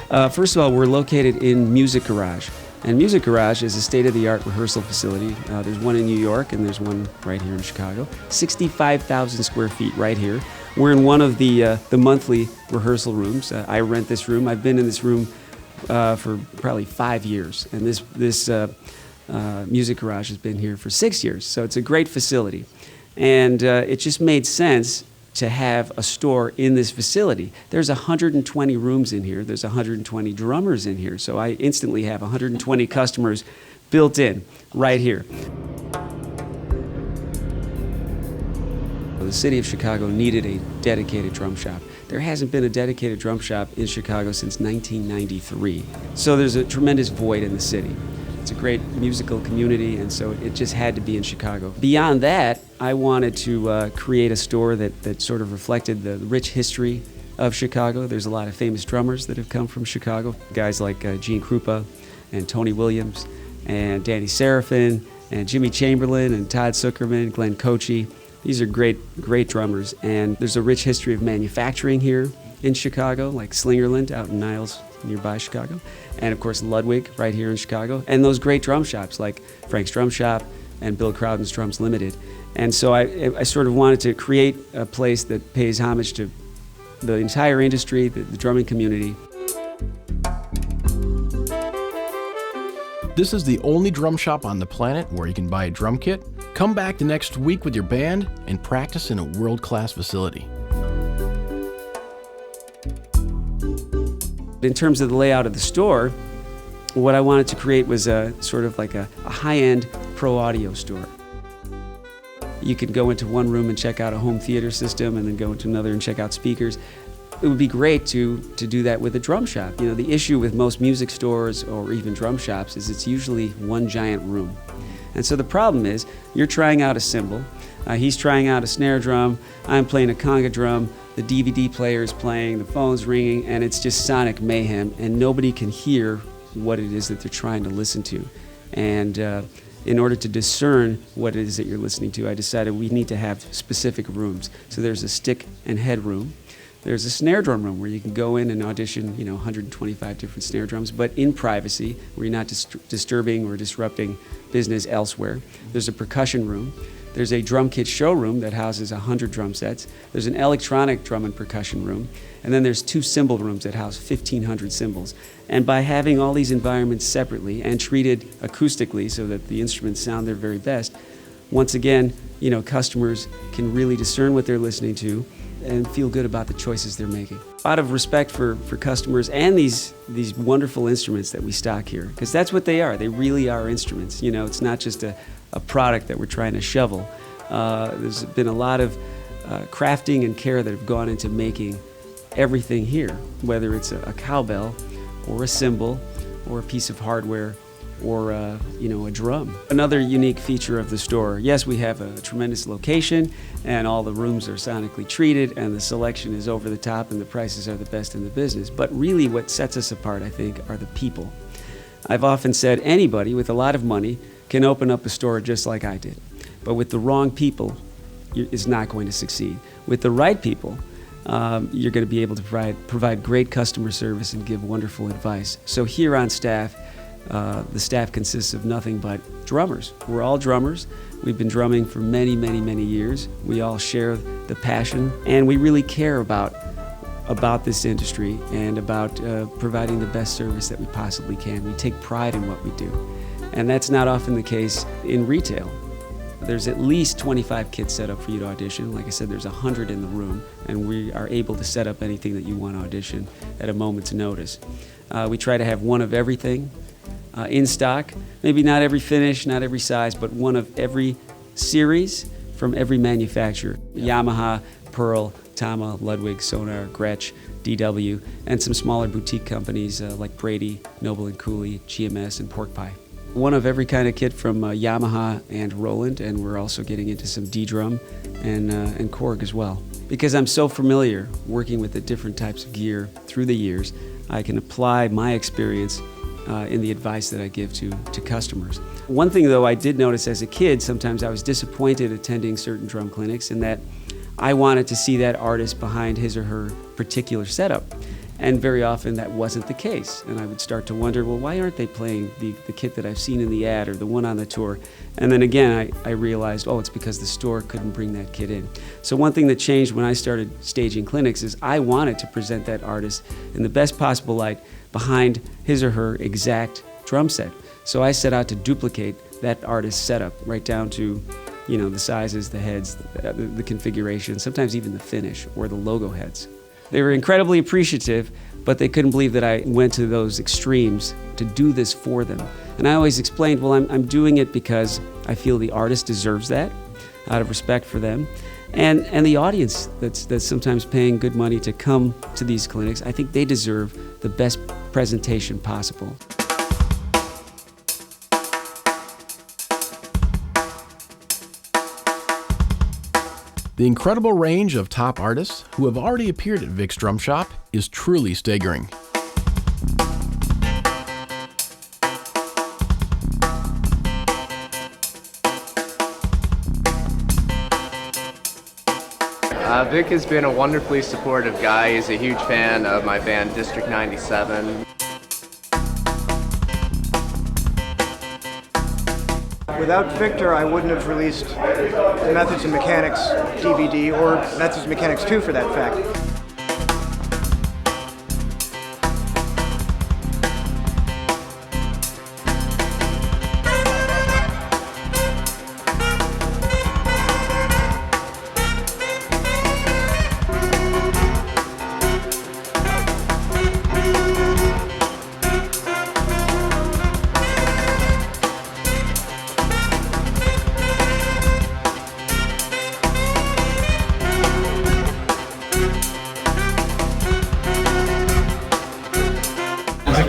First of all, we're located in Music Garage. And Music Garage is a state-of-the-art rehearsal facility. There's one in New York and there's one right here in Chicago. 65,000 square feet right here. We're in one of the monthly rehearsal rooms. I rent this room. I've been in this room for probably 5 years. And this Music Garage has been here for 6 years. So it's a great facility. And it just made sense to have a store in this facility. There's 120 rooms in here. There's 120 drummers in here. So I instantly have 120 customers built in right here. The city of Chicago needed a dedicated drum shop. There hasn't been a dedicated drum shop in Chicago since 1993. So there's a tremendous void in the city. It's a great musical community, and so it just had to be in Chicago. Beyond that, I wanted to create a store that sort of reflected the rich history of Chicago. There's a lot of famous drummers that have come from Chicago. Guys like Gene Krupa and Tony Williams and Danny Serafin and Jimmy Chamberlin and Todd Zuckerman, Glenn Kochi. These are great drummers, and there's a rich history of manufacturing here in Chicago, like Slingerland out in Niles, nearby Chicago, and of course Ludwig right here in Chicago, and those great drum shops like Frank's Drum Shop and Bill Crowden's Drums Limited. And so I sort of wanted to create a place that pays homage to the entire industry, the drumming community. This is the only drum shop on the planet where you can buy a drum kit, come back the next week with your band, and practice in a world-class facility. In terms of the layout of the store, what I wanted to create was sort of like a high-end pro audio store. You could go into one room and check out a home theater system and then go into another and check out speakers. It would be great to do that with a drum shop. You know, the issue with most music stores or even drum shops is it's usually one giant room. And so the problem is you're trying out a cymbal, he's trying out a snare drum, I'm playing a conga drum, the DVD player is playing, the phone's ringing, and it's just sonic mayhem, and nobody can hear what it is that they're trying to listen to. And in order to discern what it is that you're listening to, I decided we need to have specific rooms. So there's a stick and head room. There's a snare drum room where you can go in and audition, 125 different snare drums, but in privacy, where you're not disturbing or disrupting business elsewhere. There's a percussion room. There's a drum kit showroom that houses 100 drum sets. There's an electronic drum and percussion room. And then there's 2 cymbal rooms that house 1,500 cymbals. And by having all these environments separately and treated acoustically so that the instruments sound their very best, once again, customers can really discern what they're listening to and feel good about the choices they're making. Out of respect for customers and these wonderful instruments that we stock here, because that's what they are. They really are instruments. It's not just a product that we're trying to shovel. There's been a lot of crafting and care that have gone into making everything here, whether it's a cowbell or a cymbal or a piece of hardware or a drum. Another unique feature of the store, yes, we have a tremendous location and all the rooms are sonically treated and the selection is over the top and the prices are the best in the business. But really what sets us apart, I think, are the people. I've often said anybody with a lot of money can open up a store just like I did. But with the wrong people, it's not going to succeed. With the right people, you're going to be able to provide great customer service and give wonderful advice. So here on staff, the staff consists of nothing but drummers. We're all drummers. We've been drumming for many, many, many years. We all share the passion, and we really care about this industry and about providing the best service that we possibly can. We take pride in what we do, and that's not often the case in retail. There's at least 25 kits set up for you to audition. Like I said, there's 100 in the room, and we are able to set up anything that you want to audition at a moment's notice. We try to have one of everything in stock. Maybe not every finish, not every size, but one of every series from every manufacturer. Yamaha, Pearl, Tama, Ludwig, Sonar, Gretsch, DW, and some smaller boutique companies like Brady, Noble & Cooley, GMS, and Pork Pie. One of every kind of kit from Yamaha and Roland, and we're also getting into some D-Drum and Korg as well. Because I'm so familiar working with the different types of gear through the years, I can apply my experience in the advice that I give to customers. One thing though I did notice as a kid, sometimes I was disappointed attending certain drum clinics in that I wanted to see that artist behind his or her particular setup. And very often that wasn't the case. And I would start to wonder, well, why aren't they playing the kit that I've seen in the ad or the one on the tour? And then again, I realized, oh, it's because the store couldn't bring that kit in. So one thing that changed when I started staging clinics is I wanted to present that artist in the best possible light behind his or her exact drum set. So I set out to duplicate that artist's setup right down to, the sizes, the heads, the configuration, sometimes even the finish or the logo heads. They were incredibly appreciative, but they couldn't believe that I went to those extremes to do this for them. And I always explained, well, I'm doing it because I feel the artist deserves that, out of respect for them. And the audience that's sometimes paying good money to come to these clinics, I think they deserve the best presentation possible. The incredible range of top artists who have already appeared at Vic's Drum Shop is truly staggering. Vic has been a wonderfully supportive guy. He's a huge fan of my band District 97. Without Victor, I wouldn't have released Methods and Mechanics DVD, or Methods and Mechanics 2 for that fact.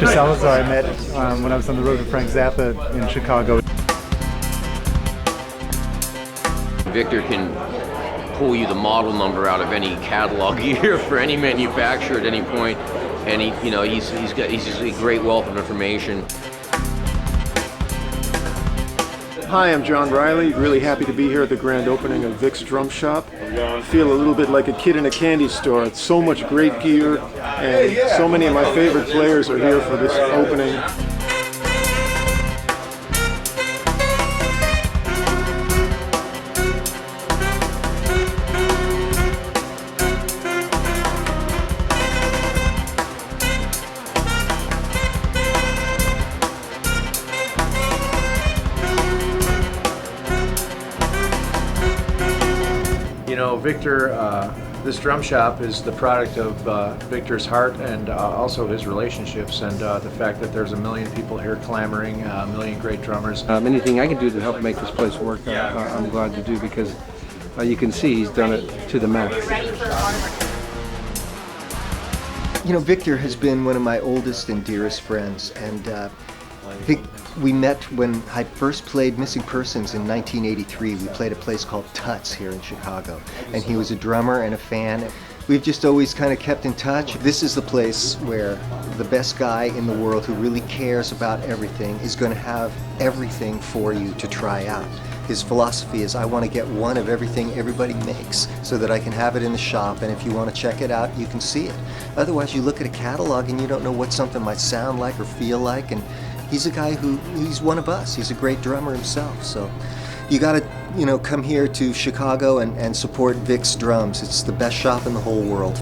Victor Salazar I met when I was on the road with Frank Zappa in Chicago. Victor can pull you the model number out of any catalog year for any manufacturer at any point, and he's just a great wealth of information. Hi, I'm John Riley. Really happy to be here at the grand opening of Vic's Drum Shop. I feel a little bit like a kid in a candy store. It's so much great gear, and so many of my favorite players are here for this opening. Victor, this drum shop is the product of Victor's heart and also his relationships, and the fact that there's a million people here clamoring, a million great drummers. Anything I can do to help make this place work, I'm glad to do, because you can see he's done it to the max. Victor has been one of my oldest and dearest friends, and I think we met when I first played Missing Persons in 1983. We played a place called Tuts here in Chicago, and he was a drummer and a fan. We've just always kind of kept in touch. This is the place where the best guy in the world who really cares about everything is going to have everything for you to try out. His philosophy is, I want to get one of everything everybody makes so that I can have it in the shop, and if you want to check it out, you can see it. Otherwise, you look at a catalog and you don't know what something might sound like or feel like, and he's a guy he's one of us. He's a great drummer himself. So you got to, come here to Chicago and support Vic's Drums. It's the best shop in the whole world.